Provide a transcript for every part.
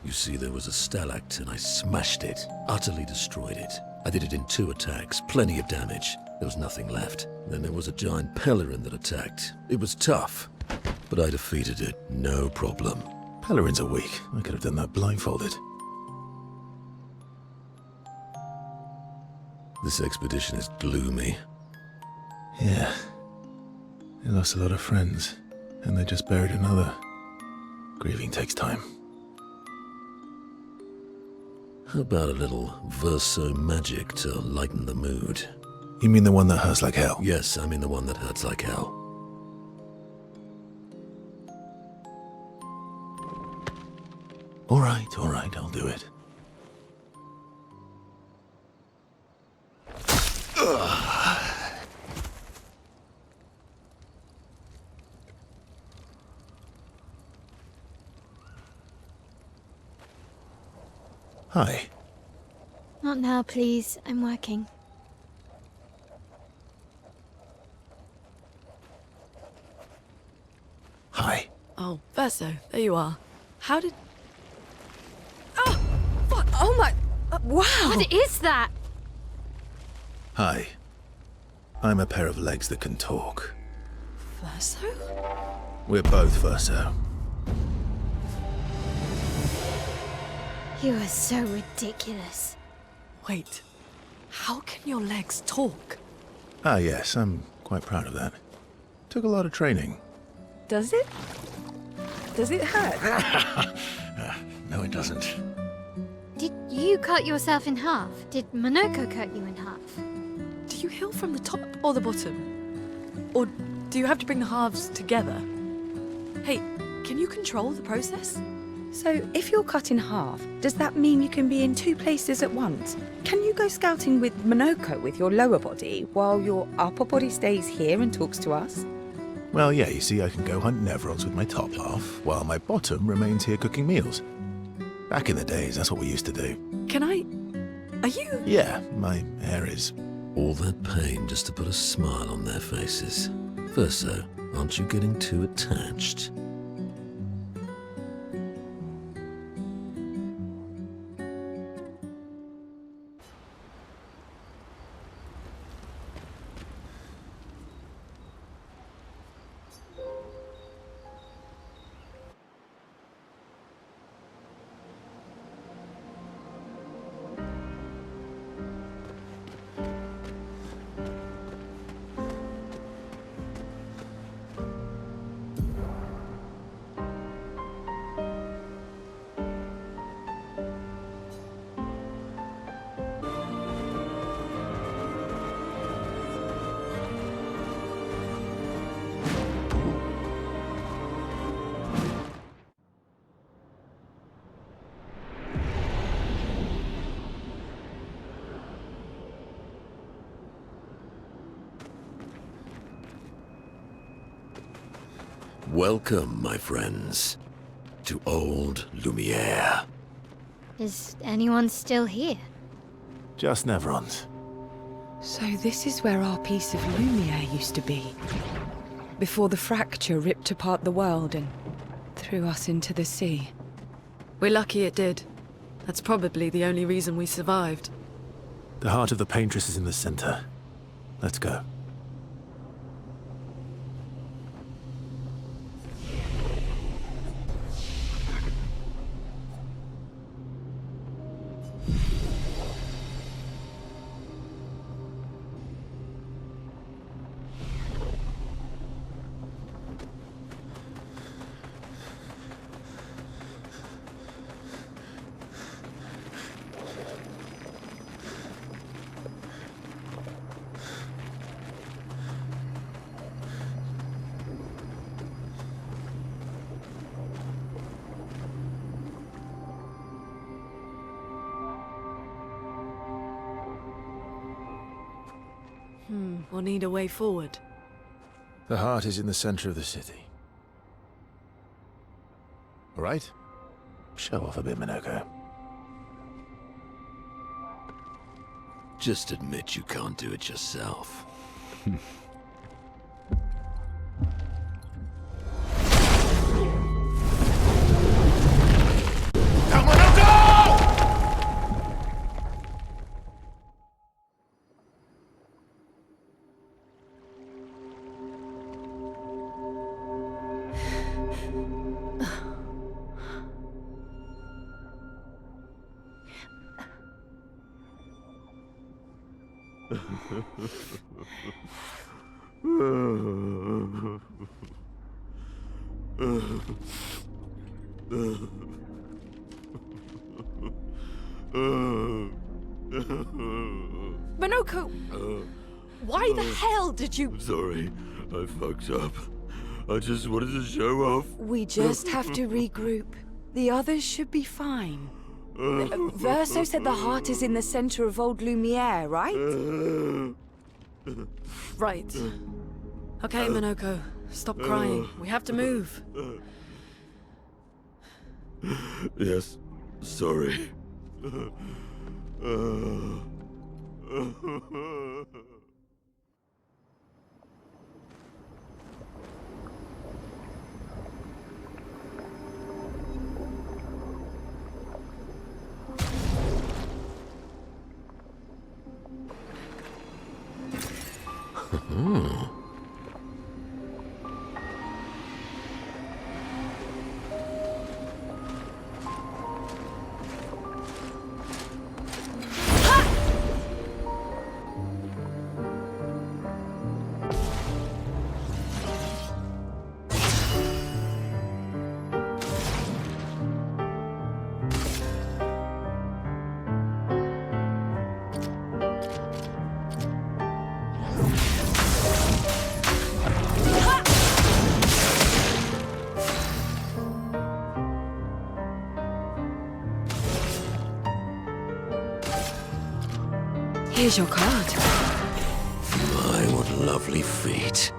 You see, there was a stalactite and I smashed it, utterly destroyed it. I did it in 2 attacks, plenty of damage. There was nothing left. Then there was a giant pelerin that attacked. It was tough, but I defeated it, no problem. Pelerins are weak. I could have done that blindfolded. This expedition is gloomy. Yeah. They lost a lot of friends, and they just buried another. Grieving takes time. How about a little verso magic to lighten the mood? You mean the one that hurts like hell? Yes, I mean the one that hurts like hell. All right, I'll do it. Hi. Not now, please. I'm working. Hi. Oh, Verso, there you are. How did... Oh! Fuck! Oh my... wow! What is that? Hi. I'm a pair of legs that can talk. Verso? We're both Verso. You are so ridiculous. Wait. How can your legs talk? Ah, yes, I'm quite proud of that. Took a lot of training. Does it? Does it hurt? No, it doesn't. Did you cut yourself in half? Did Monoko cut you in half? Do you heal from the top or the bottom? Or do you have to bring the halves together? Hey, can you control the process? So, if you're cut in half, does that mean you can be in 2 places at once? Can you go scouting with Monoko with your lower body, while your upper body stays here and talks to us? Well, yeah, you see, I can go hunt Nevrons with my top half, while my bottom remains here cooking meals. Back in the days, that's what we used to do. Can I... Are you... Yeah, my hair is... All that pain just to put a smile on their faces. Verso, aren't you getting too attached? Welcome, my friends, to Old Lumiere. Is anyone still here? just Nevrons. So this is where our piece of Lumiere used to be. Before the fracture ripped apart the world and threw us into the sea. We're lucky it did. That's probably the only reason we survived. The heart of the Paintress is in the center. Let's go. We'll need a way forward. The heart is in the center of the city. All right? Show off a bit, Monoko. Just admit you can't do it yourself. Come on! Minoko! Why the hell did you... Sorry, I fucked up. I just wanted to show off. We just have to regroup. The others should be fine. Verso said the heart is in the center of Old Lumiere, right? Right. Okay, Minoko. Stop crying. We have to move. Yes, sorry. Here's your card. My, what lovely feet.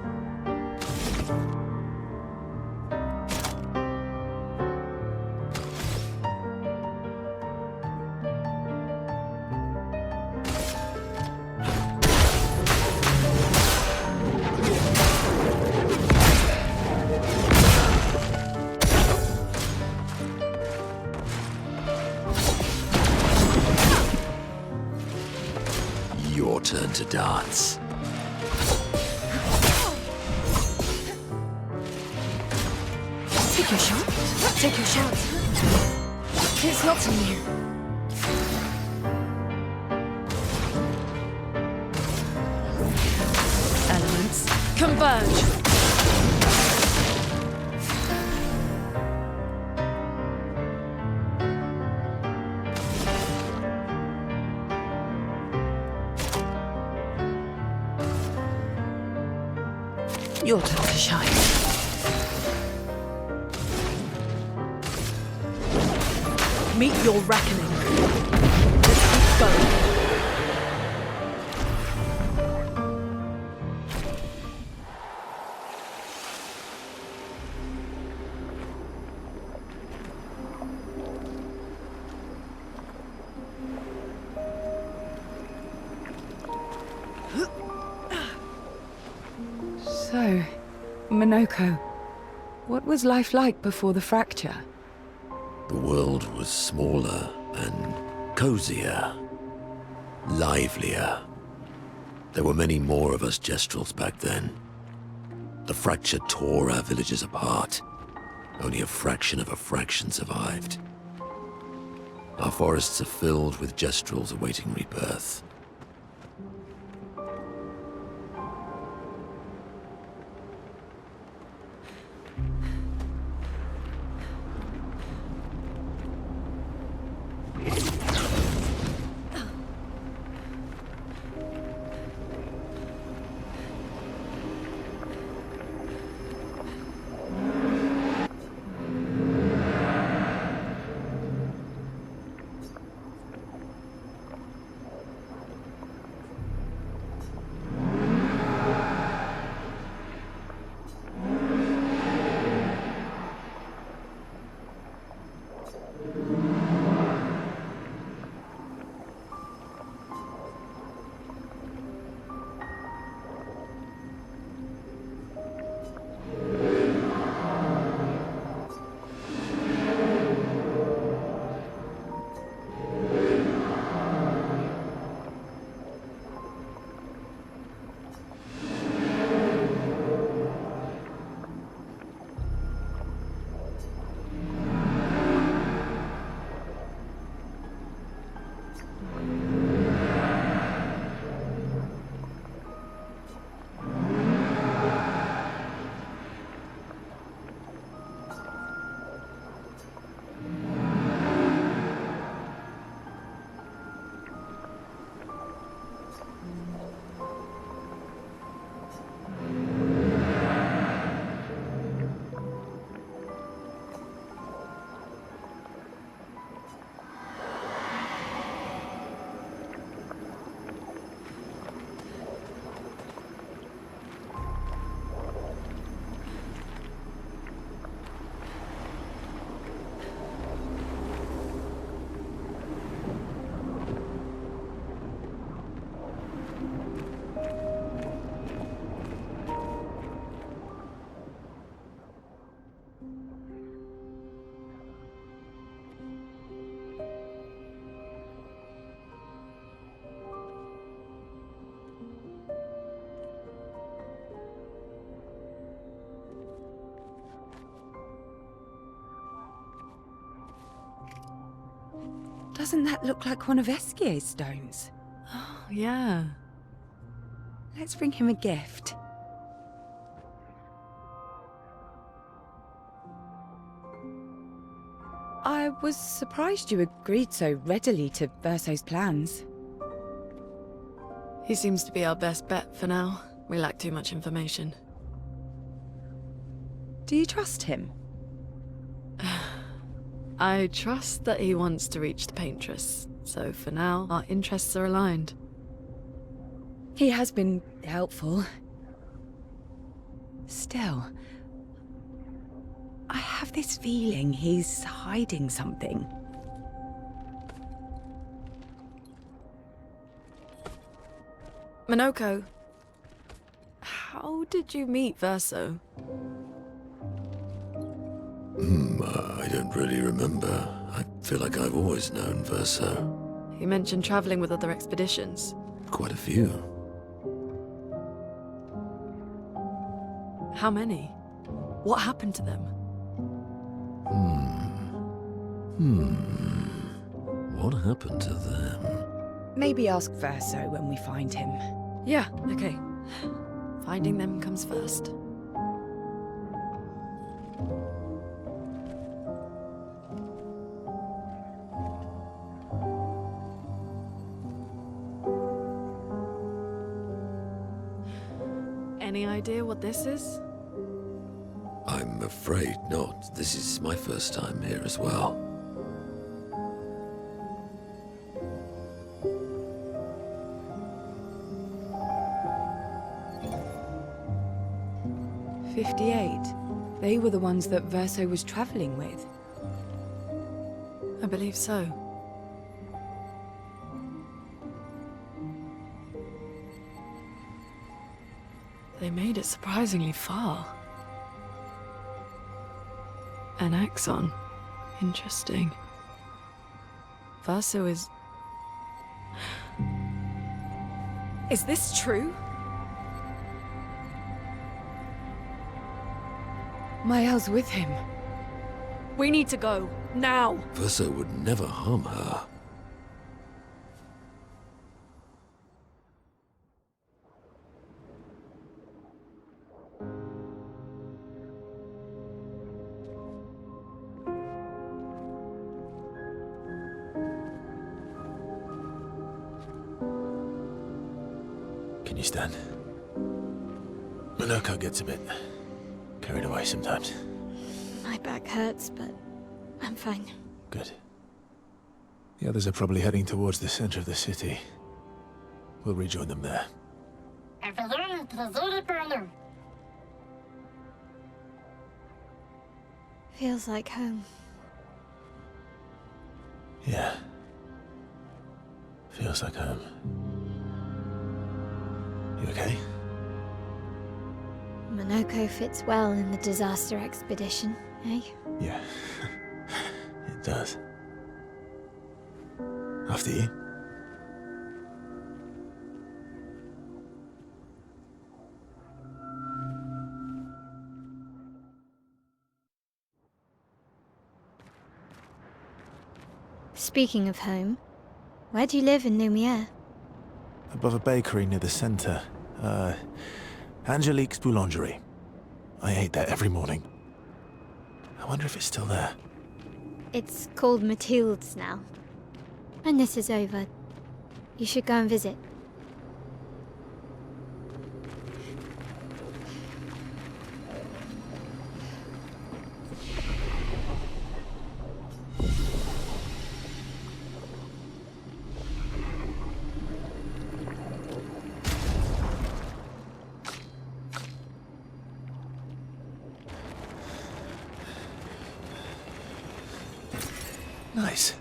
Your turn to dance. Take your shot. Take your shot. It's not in you. Elements converge. Your turn to shine. Meet your reckoning. Let's keep going. So, Minoko, what was life like before the fracture? The world was smaller and cozier, livelier. There were many more of us Gestrels back then. The fracture tore our villages apart. Only a fraction of a fraction survived. Our forests are filled with Gestrels awaiting rebirth. Doesn't that look like one of Esquier's stones? Oh, yeah. Let's bring him a gift. I was surprised you agreed so readily to Verso's plans. He seems to be our best bet for now. We lack too much information. Do you trust him? I trust that he wants to reach the Paintress, so for now, our interests are aligned. He has been helpful. Still, I have this feeling he's hiding something. Minoko, how did you meet Verso? I don't really remember. I feel like I've always known Verso. You mentioned traveling with other expeditions. Quite a few. How many? What happened to them? What happened to them? Maybe ask Verso when we find him. Yeah, okay. Finding them comes first. Any idea what this is? I'm afraid not. This is my first time here as well. '58. They were the ones that Verso was traveling with. I believe so. They made it surprisingly far. An axon. Interesting. Verso is... Is this true? Mael's with him. We need to go. Now! Verso would never harm her. Can you stand? Minoko gets a bit carried away sometimes. My back hurts, but I'm fine. Good. The others are probably heading towards the center of the city. We'll rejoin them there. Feels like home. Yeah. Feels like home. You okay? Minoko fits well in the disaster expedition, eh? Yeah. It does. After you. Speaking of home, where do you live in Lumiere? Above a bakery near the center. Angelique's Boulangerie. I ate there every morning. I wonder if it's still there. It's called Mathilde's now. When this is over, you should go and visit. Nice.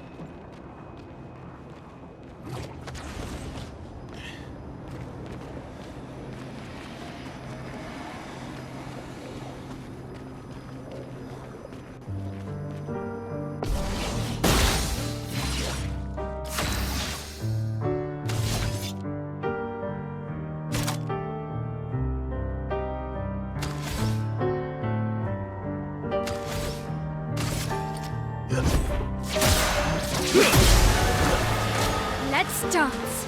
Let's dance.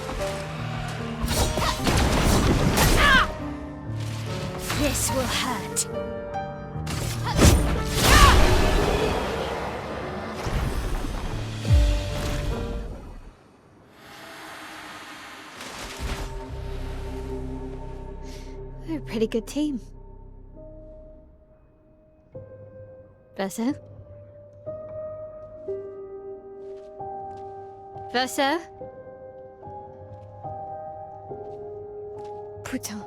This will hurt. We're a pretty good team. Verso? Verso? Putain.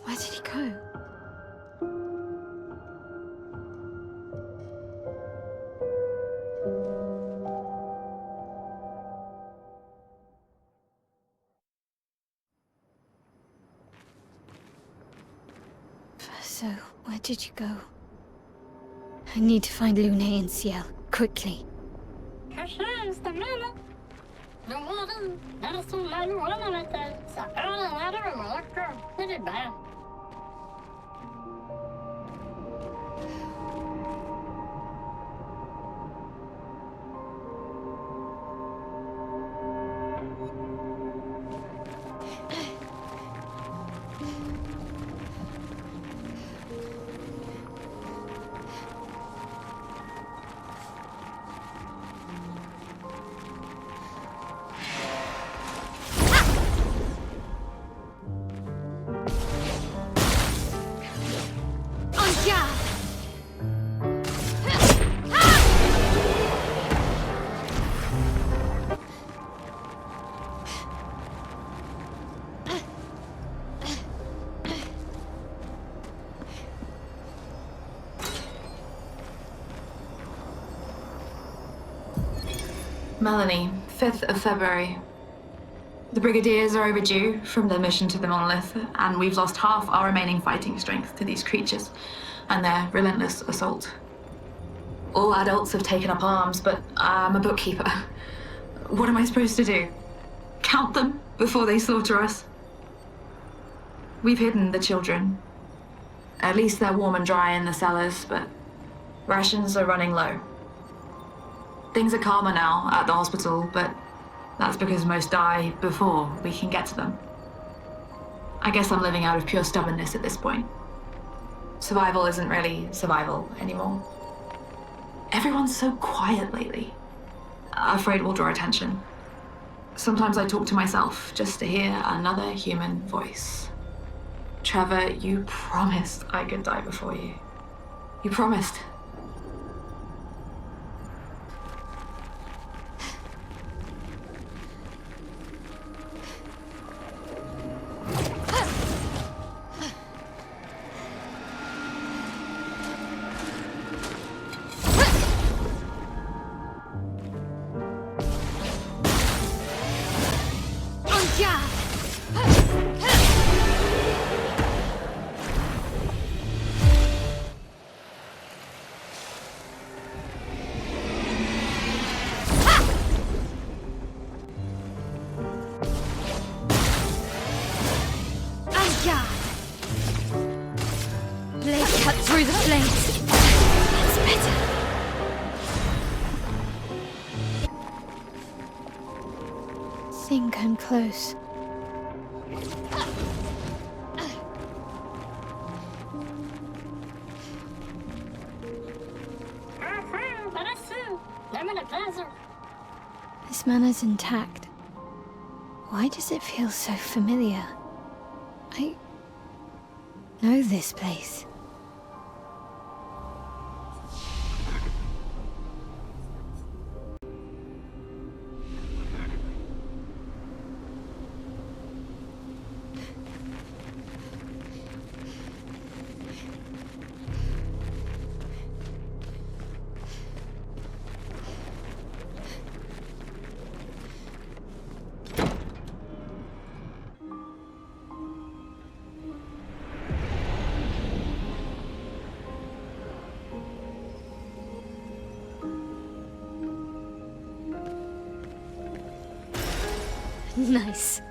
Where did he go? Verso, where did you go? I need to find Lune and Ciel, quickly. Melanie, 5th of February. The Brigadiers are overdue from their mission to the Monolith, and we've lost half our remaining fighting strength to these creatures and their relentless assault. All adults have taken up arms, but I'm a bookkeeper. What am I supposed to do? Count them before they slaughter us? We've hidden the children. At least they're warm and dry in the cellars, but rations are running low. Things are calmer now at the hospital, but that's because most die before we can get to them. I guess I'm living out of pure stubbornness at this point. Survival isn't really survival anymore. Everyone's so quiet lately. Afraid we'll draw attention. Sometimes I talk to myself just to hear another human voice. Trevor, you promised I could die before you. You promised. Through the flames. That's better. Think I'm close. This manner's intact. Why does it feel so familiar? I know this place. Nice.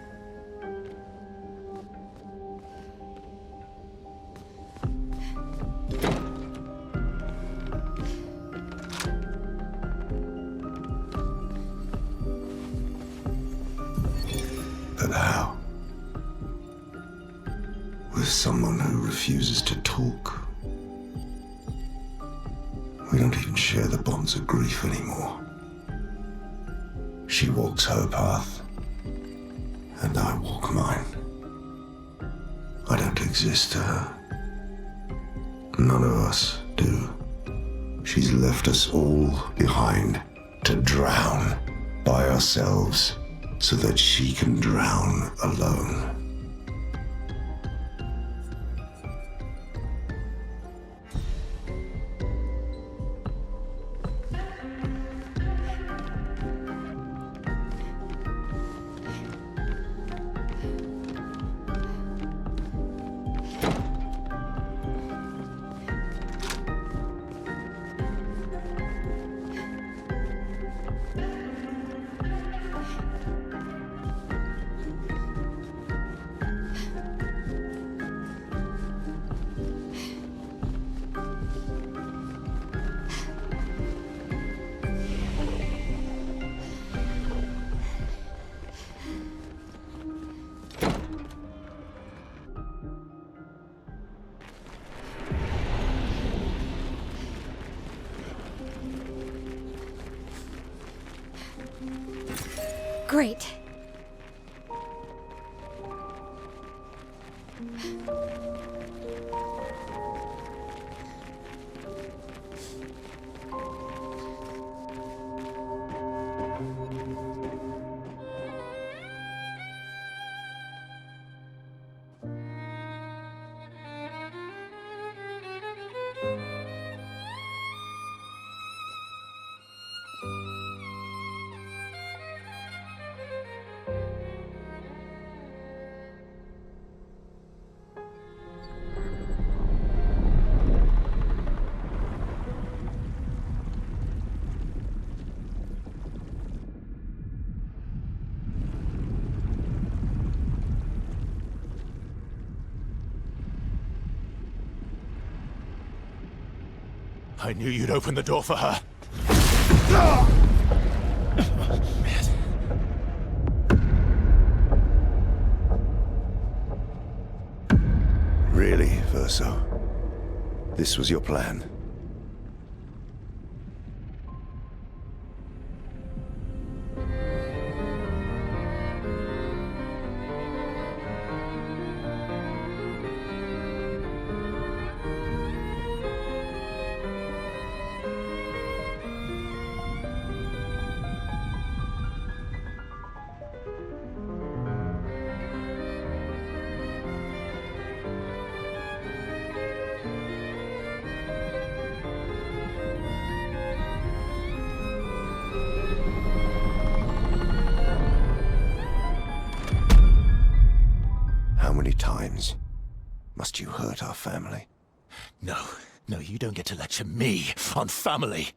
someone who refuses to talk. We don't even share the bonds of grief anymore. She walks her path, and I walk mine. I don't exist to her. None of us do. She's left us all behind to drown by ourselves so that she can drown alone. Great. I knew you'd open the door for her. Really, Verso? This was your plan? How many times must you hurt our family? No, you don't get to lecture me on family.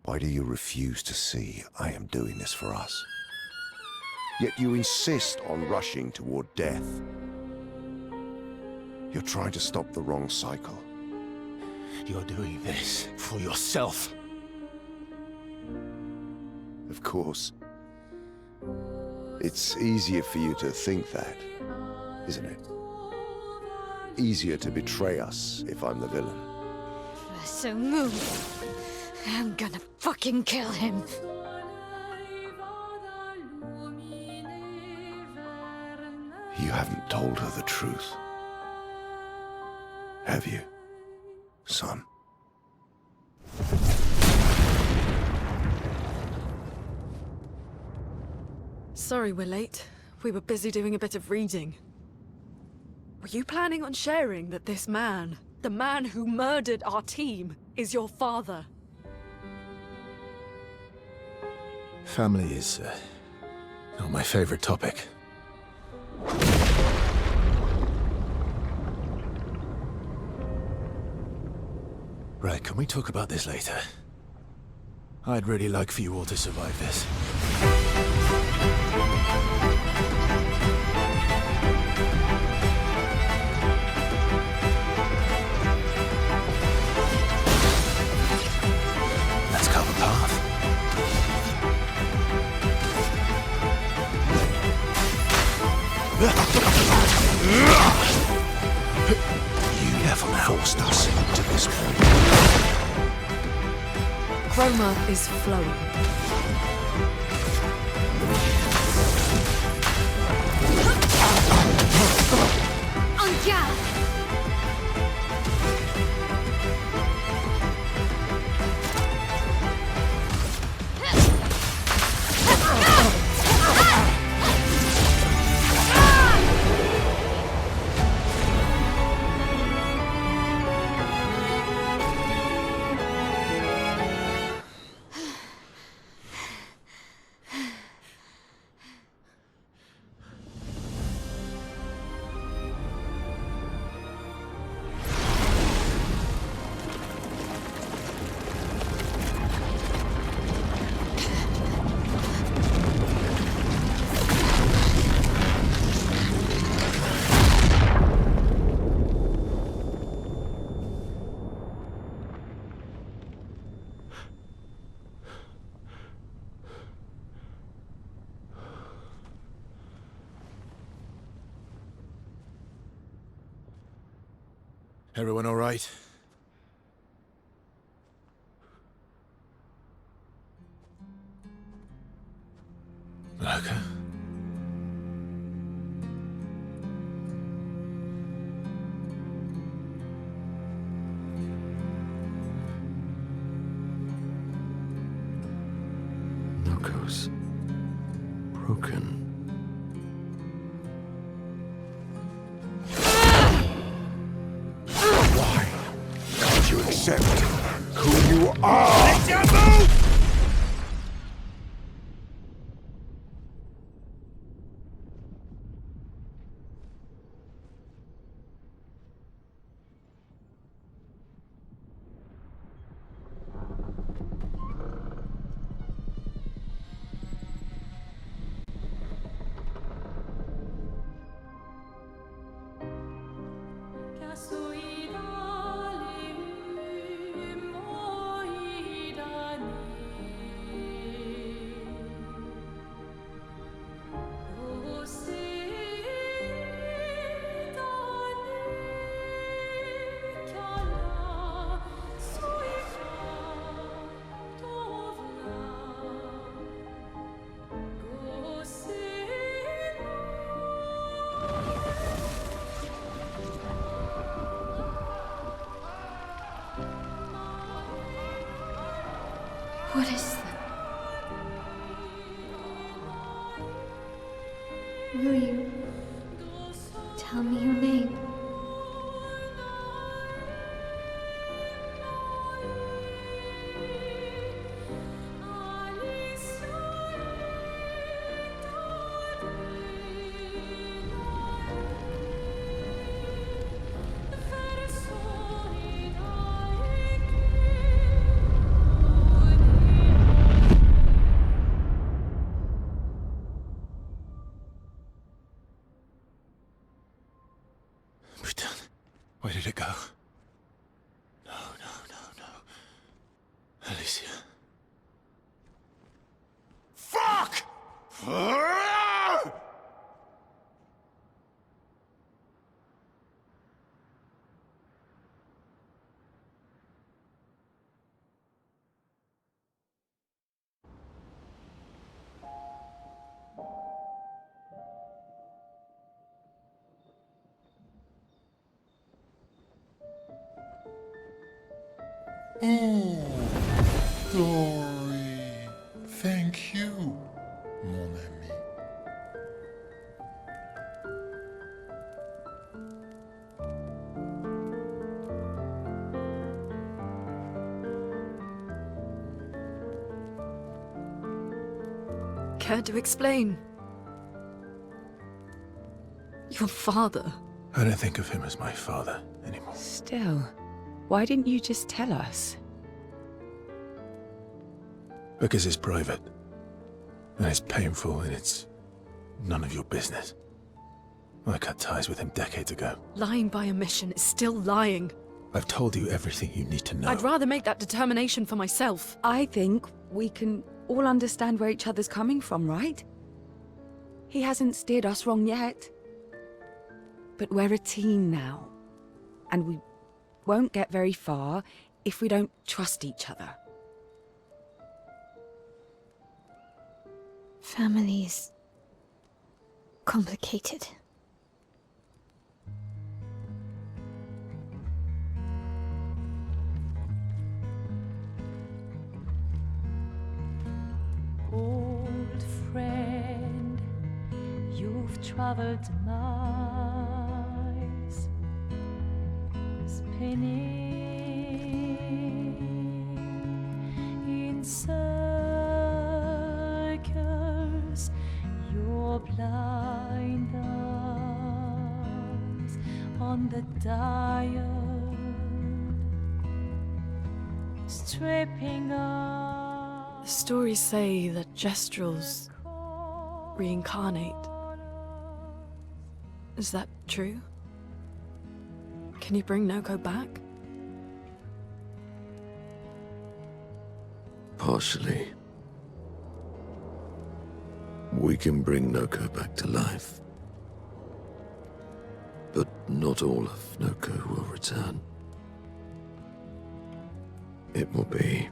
Why do you refuse to see I am doing this for us? Yet you insist on rushing toward death. You're trying to stop the wrong cycle. You're doing this for yourself. Of course. It's easier for you to think that, isn't it? Easier to betray us if I'm the villain. So move. I'm gonna fucking kill him. You haven't told her the truth. Have you, son? Sorry we're late. We were busy doing a bit of reading. Were you planning on sharing that this man, the man who murdered our team, is your father? Family is not my favorite topic. Right, can we talk about this later? I'd really like for you all to survive this. Let's carve a path. chroma is flowing. Anja! Everyone all right? Okay. Noko's broken. Can't you accept who you are? What is that? Will you tell me your name? Where did it go? No, no, no, no. Alicia. Fuck! Oh, Dory. Thank you, mon ami. Care to explain? Your father. I don't think of him as my father anymore. Still, why didn't you just tell us? Because it's private. And it's painful and it's none of your business. I cut ties with him decades ago. Lying by omission is still lying. I've told you everything you need to know. I'd rather make that determination for myself. I think we can all understand where each other's coming from, right? He hasn't steered us wrong yet. But we're a team now. And we won't get very far if we don't trust each other. family's complicated. Old friend, you've traveled miles, spinning in circles, your blind eyes on the dial, stripping off. The stories say that Gestrels reincarnate. Is that true? Can you bring Noko back? Partially. We can bring Noko back to life. But not all of Noko will return. It will be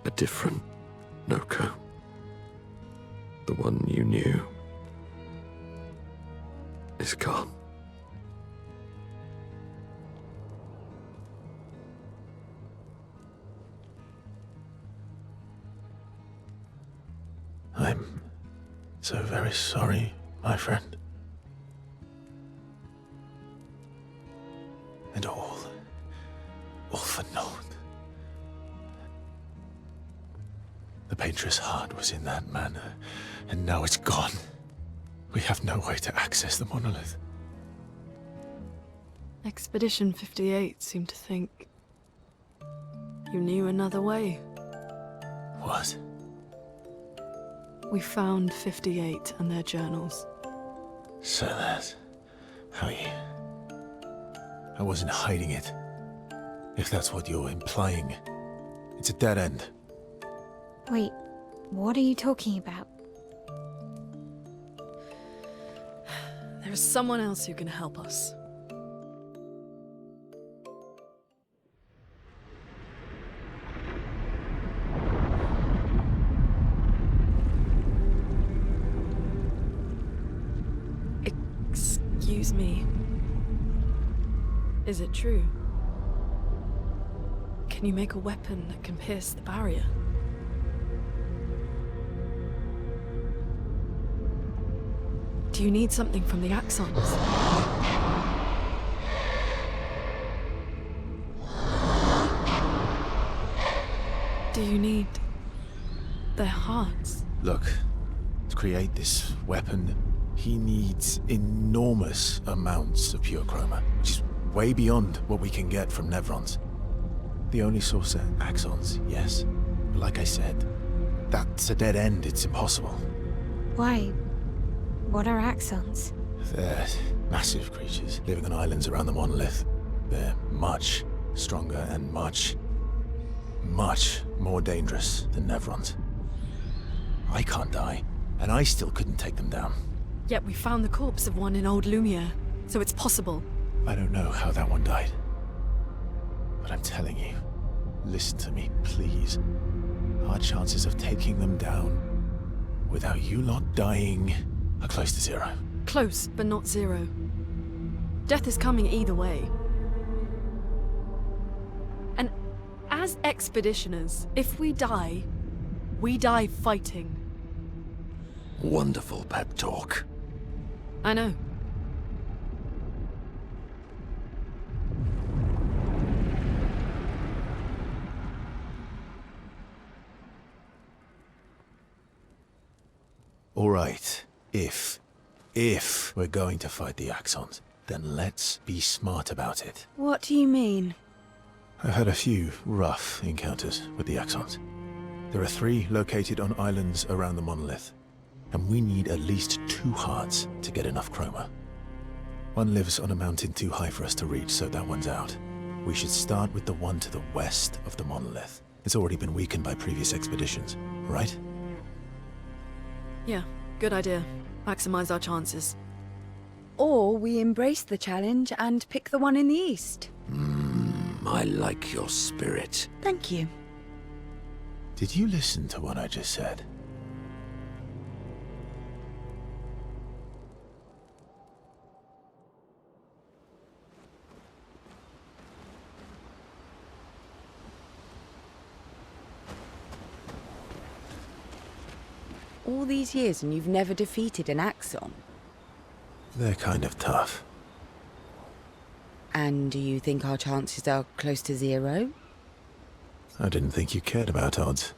a different Noko. The one you knew is gone. I'm so very sorry, my friend. And all for naught. The Painter's heart was in that manor, and now it's gone. We have no way to access the monolith. Expedition 58 seemed to think you knew another way. What? We found 58 and their journals. So that's how you... I wasn't hiding it. If that's what you're implying. It's a dead end. Wait, what are you talking about? There is someone else who can help us. Excuse me. Is it true? Can you make a weapon that can pierce the barrier? Do you need something from the Axons? Do you need their hearts? Look, to create this weapon, he needs enormous amounts of pure chroma, which is way beyond what we can get from Nevrons. The only source are Axons, yes. But like I said, that's a dead end. It's impossible. Why? What are Axons? They're massive creatures living on islands around the monolith. They're much stronger and much more dangerous than Nevrons. I can't die, and I still couldn't take them down. Yet we found the corpse of one in Old Lumiere, so it's possible. I don't know how that one died. But I'm telling you, listen to me, please. Our chances of taking them down without you lot dying are close to zero. Close, but not zero. Death is coming either way. And as expeditioners, if we die fighting. Wonderful pep talk. I know. All right, if we're going to fight the Axons, then let's be smart about it. What do you mean? I've had a few rough encounters with the Axons. There are 3 located on islands around the monolith, and we need at least 2 hearts to get enough chroma. One lives on a mountain too high for us to reach, so that one's out. We should start with the one to the west of the monolith. It's already been weakened by previous expeditions, right? Yeah, good idea. Maximize our chances. Or we embrace the challenge and pick the one in the east. I like your spirit. Thank you. Did you listen to what I just said? All these years and you've never defeated an Axon? They're kind of tough. And do you think our chances are close to 0? I didn't think you cared about odds.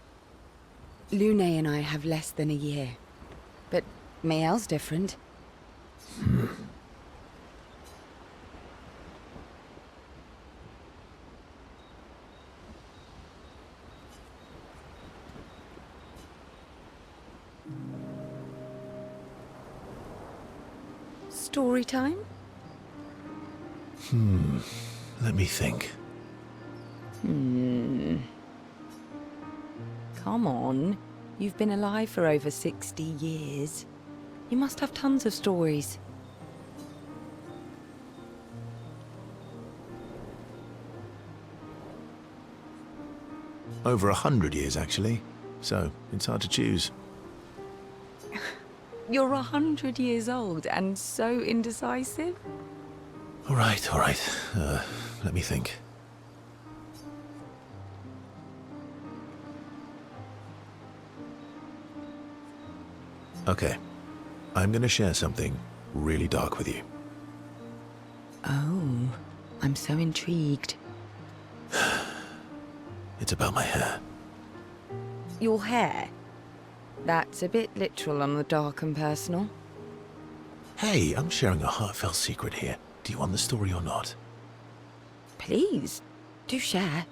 Lune and I have less than a year. But Mael's different. Story time? Let me think. Come on. You've been alive for over 60 years. You must have tons of stories. Over 100 years, actually. So, it's hard to choose. You're 100 years old and so indecisive? All right. Let me think. Okay. I'm gonna share something really dark with you. Oh, I'm so intrigued. It's about my hair. Your hair? That's a bit literal on the dark and personal. Hey, I'm sharing a heartfelt secret here. Do you want the story or not? Please, do share.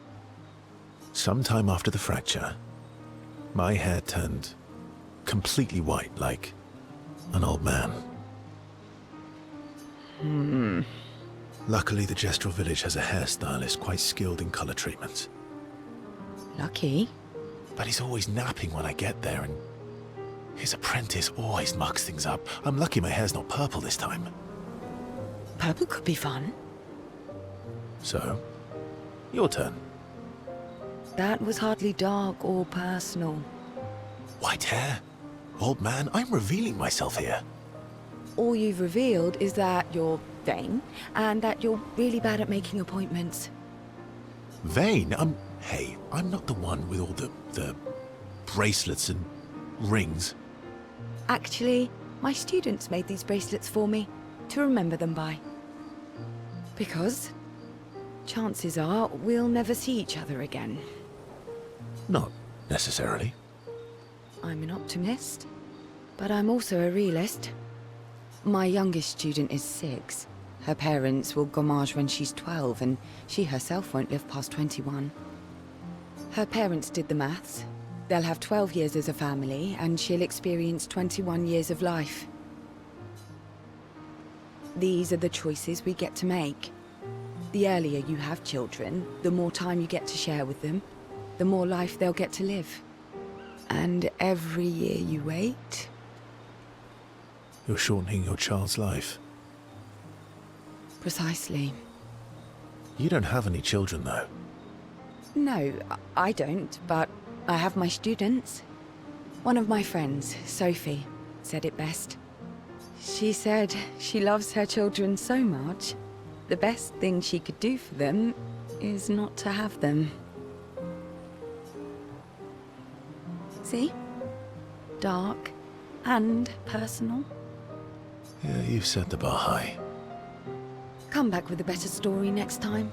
Sometime after the fracture, my hair turned completely white, like an old man. Luckily, the Gestural village has a hairstylist quite skilled in color treatments. Lucky. But he's always napping when I get there, and his apprentice always mucks things up. I'm lucky my hair's not purple this time. Purple could be fun. So, your turn. That was hardly dark or personal. White hair? Old man, I'm revealing myself here. All you've revealed is that you're vain, and that you're really bad at making appointments. Vain? Hey, I'm not the one with all the bracelets and rings. Actually, my students made these bracelets for me, to remember them by. Because chances are we'll never see each other again. Not necessarily. I'm an optimist, but I'm also a realist. My youngest student is 6. Her parents will gommage when she's 12, and she herself won't live past 21. Her parents did the maths. They'll have 12 years as a family, and she'll experience 21 years of life. These are the choices we get to make. The earlier you have children, the more time you get to share with them, the more life they'll get to live. And every year you wait... You're shortening your child's life. Precisely. You don't have any children, though. No, I don't, but I have my students. One of my friends, Sophie, said it best. She said she loves her children so much, the best thing she could do for them is not to have them. See? Dark and personal. Yeah, you've set the bar high. Come back with a better story next time.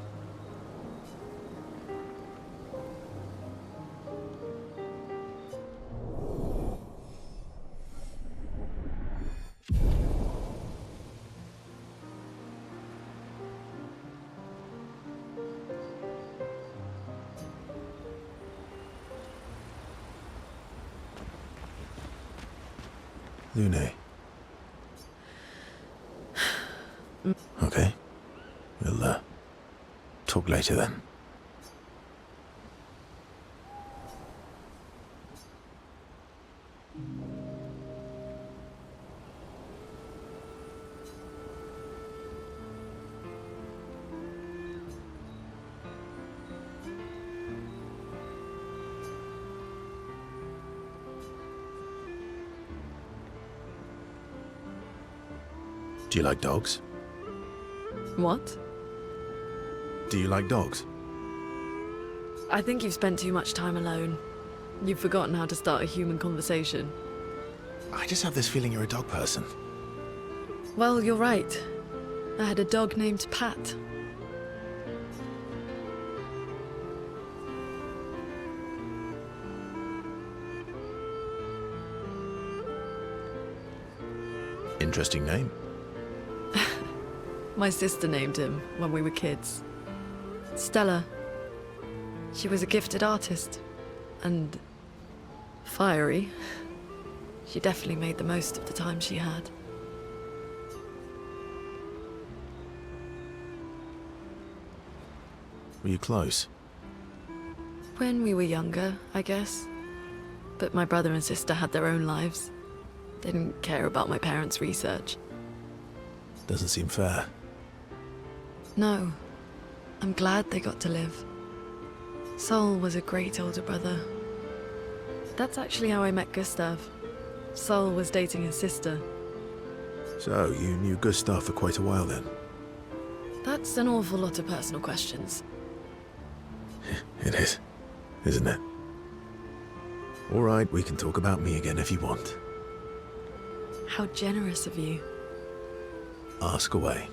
Lune. Okay. We'll, talk later then. Do you like dogs? What? Do you like dogs? I think you've spent too much time alone. You've forgotten how to start a human conversation. I just have this feeling you're a dog person. Well, you're right. I had a dog named Pat. Interesting name. My sister named him when we were kids. Stella. She was a gifted artist. And fiery. She definitely made the most of the time she had. Were you close? When we were younger, I guess. But my brother and sister had their own lives. They didn't care about my parents' research. Doesn't seem fair. No. I'm glad they got to live. Sol was a great older brother. That's actually how I met Gustav. Sol was dating his sister. So, you knew Gustav for quite a while then? That's an awful lot of personal questions. It is, isn't it? Alright, we can talk about me again if you want. How generous of you. Ask away.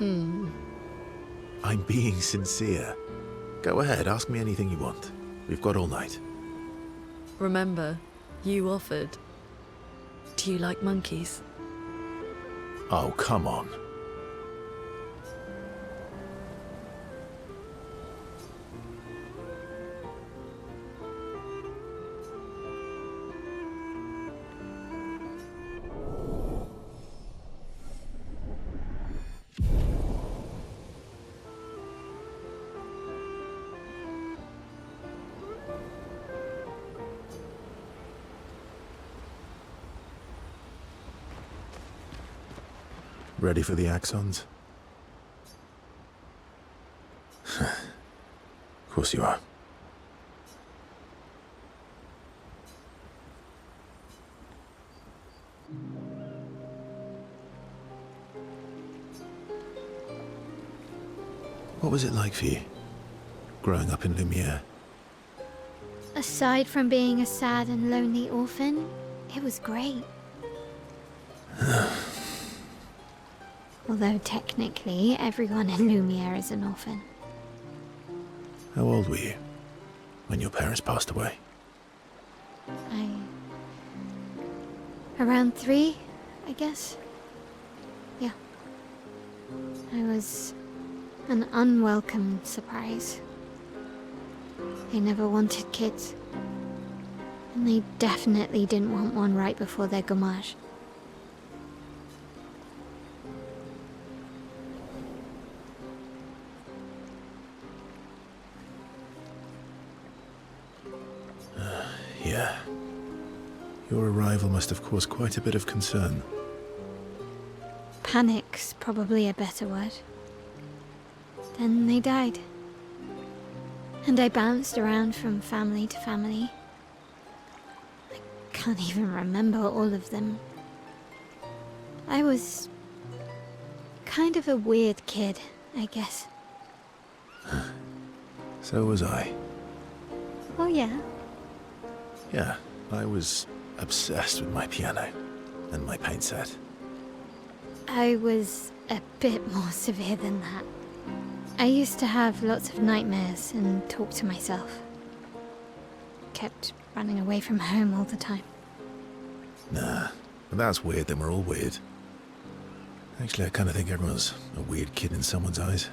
I'm being sincere. Go ahead, ask me anything you want. We've got all night. Remember, you offered. Do you like monkeys? Oh, come on. Ready for the axons? Of course you are. What was it like for you, growing up in Lumiere? Aside from being a sad and lonely orphan, it was great. Although technically, everyone in Lumiere is an orphan. How old were you when your parents passed away? Around 3, I guess. Yeah. I was an unwelcome surprise. They never wanted kids. And they definitely didn't want one right before their gommage. Yeah. Your arrival must have caused quite a bit of concern. Panic's probably a better word. Then they died. And I bounced around from family to family. I can't even remember all of them. I was kind of a weird kid, I guess. So was I. Oh yeah? Yeah, I was obsessed with my piano and my paint set. I was a bit more severe than that. I used to have lots of nightmares and talk to myself. Kept running away from home all the time. Nah, if that's weird, then we're all weird. Actually, I kind of think everyone's a weird kid in someone's eyes.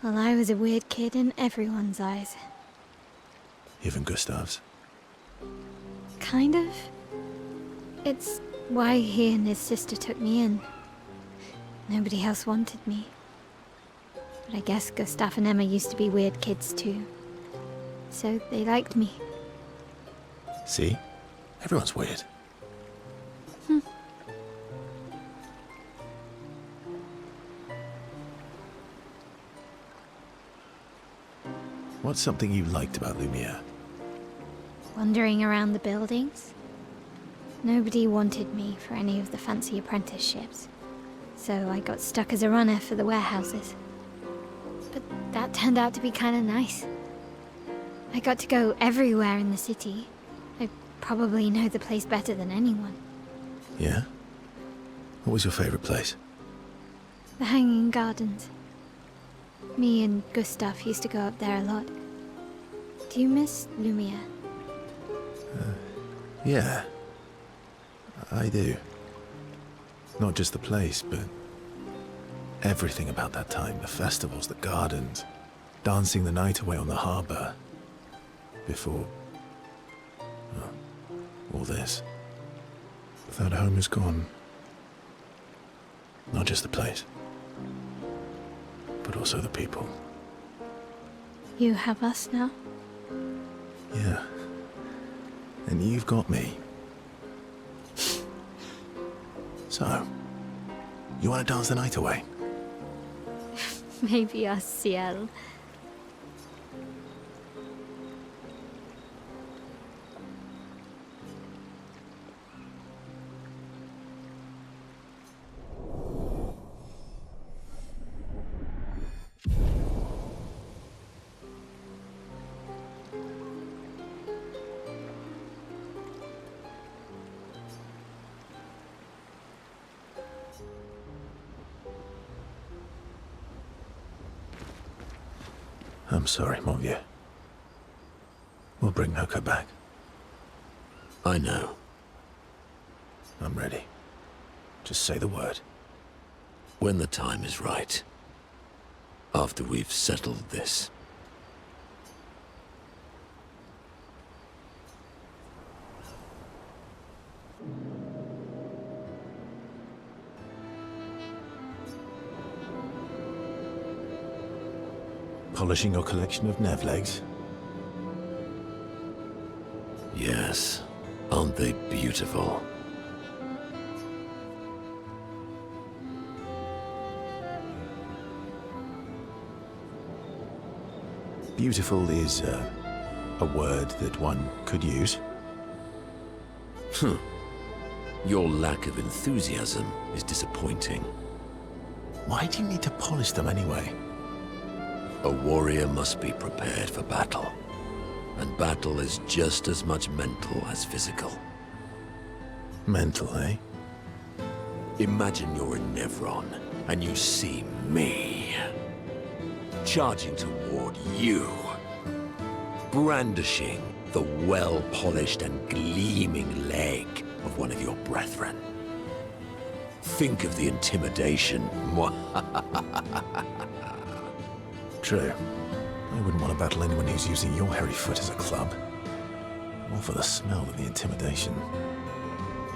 Well, I was a weird kid in everyone's eyes. Even Gustav's. Kind of. It's why he and his sister took me in. Nobody else wanted me. But I guess Gustav and Emma used to be weird kids too. So they liked me. See? Everyone's weird. What's something you liked about Lumiere? Wandering around the buildings. Nobody wanted me for any of the fancy apprenticeships. So I got stuck as a runner for the warehouses. But that turned out to be kind of nice. I got to go everywhere in the city. I probably know the place better than anyone. Yeah? What was your favorite place? The Hanging Gardens. Me and Gustav used to go up there a lot. Do you miss Lumiere? Yeah. I do. Not just the place, but everything about that time. The festivals, the gardens, dancing the night away on the harbor. Before... well, all this. That home is gone. Not just the place, but also the people. You have us now? Yeah. And you've got me. So, you want to dance the night away? Maybe us, Ciel. I'm sorry, mon vieux. We'll bring Noko back. I know. I'm ready. Just say the word. When the time is right. After we've settled this. Polishing your collection of Nevlegs? Yes. Aren't they beautiful? Beautiful is a word that one could use. Your lack of enthusiasm is disappointing. Why do you need to polish them anyway? A warrior must be prepared for battle. And battle is just as much mental as physical. Mental, eh? Imagine you're in Nevron, and you see me. Charging toward you. Brandishing the well-polished and gleaming leg of one of your brethren. Think of the intimidation. True. I wouldn't want to battle anyone who's using your hairy foot as a club. More for the smell than the intimidation.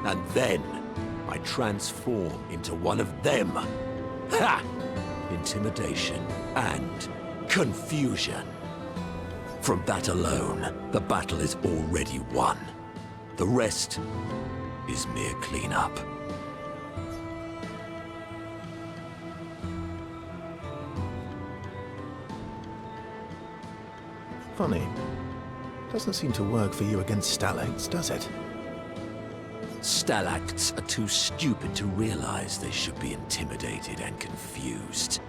And then I transform into one of them. Ha! Intimidation and confusion. From that alone, the battle is already won. The rest is mere cleanup. Funny. Doesn't seem to work for you against stalacts, does it? Stalacts are too stupid to realize they should be intimidated and confused.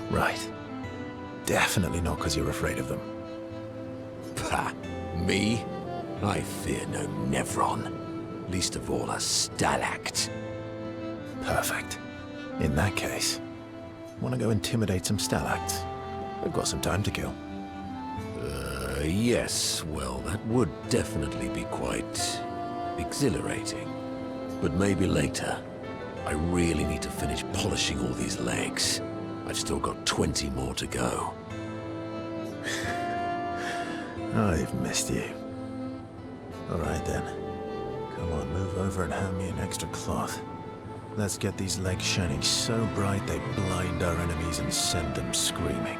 Right. Definitely not because you're afraid of them. Pah! Me? I fear no Nevron. Least of all a Stalact. Perfect. In that case, want to go intimidate some stalacts? We've got some time to kill. Yes, well, that would definitely be quite exhilarating. But maybe later. I really need to finish polishing all these legs. I've still got 20 more to go. I've missed you. All right then. Come on, move over and hand me an extra cloth. Let's get these legs shining so bright they blind our enemies and send them screaming.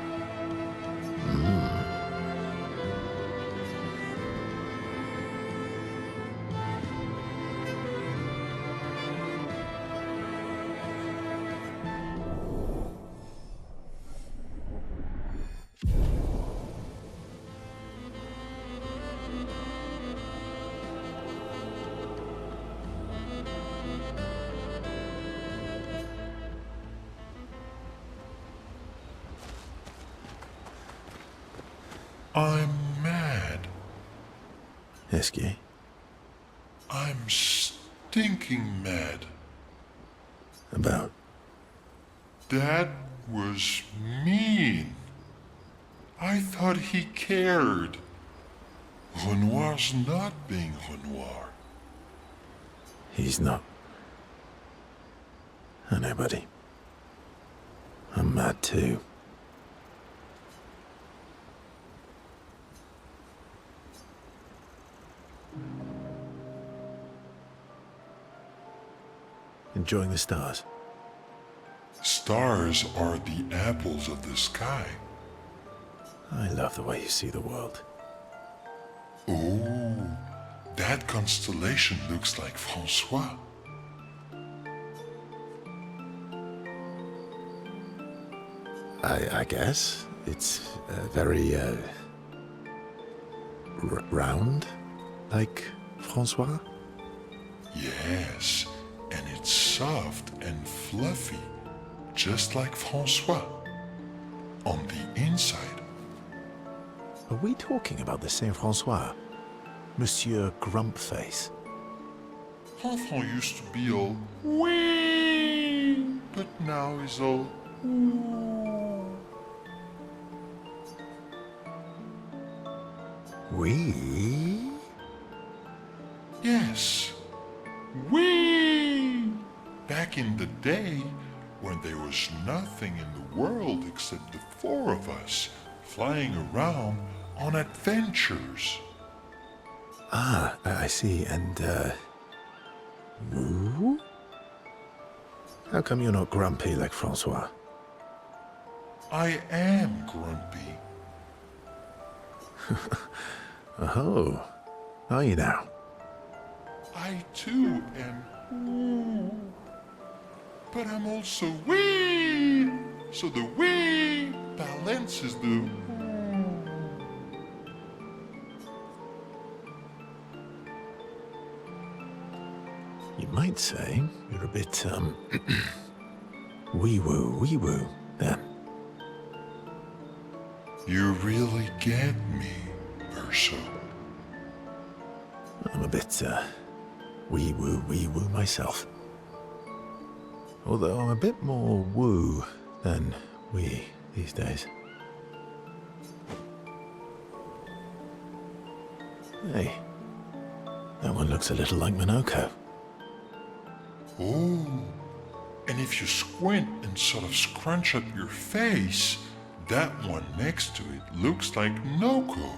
I'm mad. Heskey, I'm stinking mad. About? That was mean. I thought he cared. Renoir's not being Renoir. He's not. I know, buddy. I'm mad too. Enjoying the stars? Stars are the apples of the sky. I love the way you see the world. Oh, that constellation looks like Francois. I guess. It's very, round, like Francois? Yes, and it's soft and fluffy, just like Francois. On the inside. Are we talking about the same Francois? Monsieur Grumpface? Francois used to be all wee, but now he's all We? yes, wee. Back in the day, when there was nothing in the world except the four of us flying around on adventures. Ah, I see. And, woo? How come you're not grumpy like Francois? I am grumpy. Oh, are you now? I too am but I'm also wee. So the wee balances the You might say you're a bit, wee-woo, then. You really get me, Verso. I'm a bit, wee-woo myself. Although I'm a bit more woo than wee these days. Hey, that one looks a little like Minoko. Oh, and if you squint and sort of scrunch up your face, that one next to it looks like Noko.